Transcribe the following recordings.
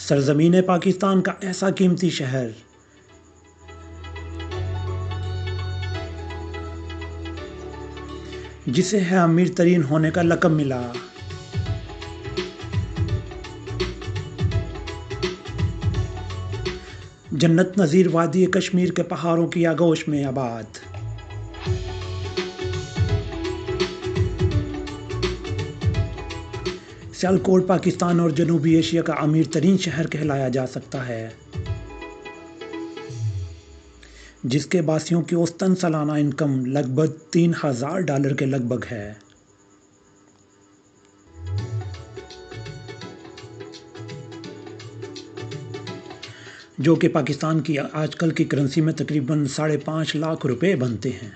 सरजमीन पाकिस्तान का ऐसा कीमती शहर जिसे है अमीर तरीन होने का लक़ब मिला। जन्नत नज़ीर वादी कश्मीर के पहाड़ों की आगोश में आबाद। सियालकोट पाकिस्तान और जनूबी एशिया का अमीर तरीन शहर कहलाया जा सकता है, जिसके बासियों की औसतन सालाना इनकम लगभग $3000 के लगभग है। जो कि पाकिस्तान की आजकल की करेंसी में तकरीबन 5.5 लाख रुपए बनते हैं।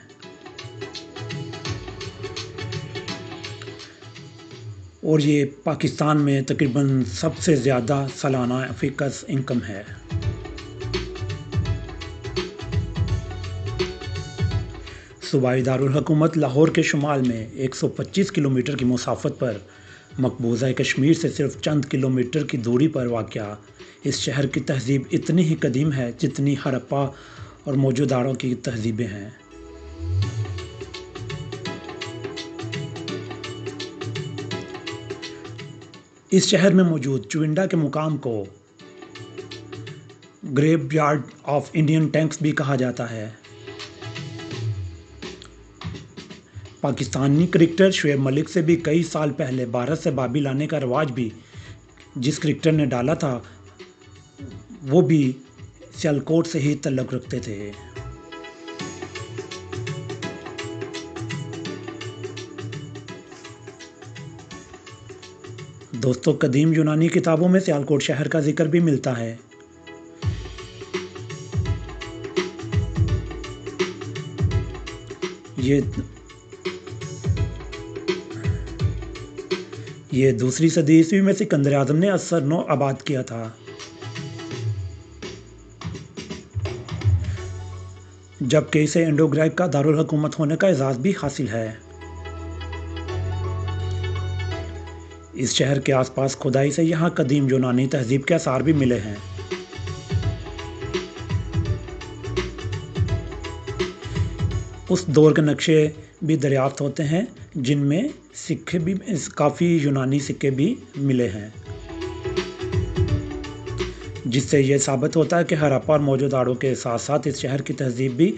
और ये पाकिस्तान में तकरीबन सबसे ज़्यादा सालाना फिक्स इनकम है। सूबाई दारुल हुकूमत लाहौर के शुमाल में 125 किलोमीटर की मुसाफत पर मकबूजा कश्मीर से सिर्फ चंद किलोमीटर की दूरी पर वाक़या इस शहर की तहज़ीब इतनी ही कदीम है जितनी हड़प्पा और मोहनजोदड़ो की तहज़ीबें हैं। इस शहर में मौजूद चुविंडा के मुकाम को ग्रेवयार्ड ऑफ इंडियन टैंक्स भी कहा जाता है। पाकिस्तानी क्रिकेटर शुएब मलिक से भी कई साल पहले भारत से बाबी लाने का रवाज भी जिस क्रिकेटर ने डाला था वो भी सियालकोट से ही तल्लुक़ रखते थे। दोस्तों, कदीम यूनानी किताबों में सियालकोट शहर का जिक्र भी मिलता है। ये दूसरी सदी ईस्वी में सिकंदर आज़म ने असरनो आबाद किया था, जबकि इसे इंडो ग्रीक का दारुल हुकूमत होने का एजाज़ भी हासिल है। इस शहर के आसपास खुदाई से यहाँ कदीम यूनानी तहज़ीब के आसार भी मिले हैं। उस दौर के नक्शे भी दरियाफ्त होते हैं जिनमें सिक्के भी काफ़ी यूनानी सिक्के भी मिले हैं, जिससे ये साबित होता है कि हड़प्पा और मोहनजोदड़ो के साथ साथ इस शहर की तहज़ीब भी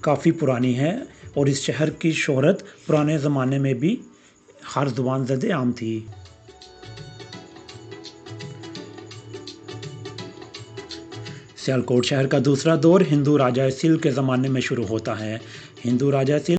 काफ़ी पुरानी है और इस शहर की शोहरत पुराने ज़माने में भी हर ज़ुबान ज़दे आम थी। सियालकोट शहर का दूसरा दौर हिंदू राजा सील के ज़माने में शुरू होता है। हिंदू राजा सील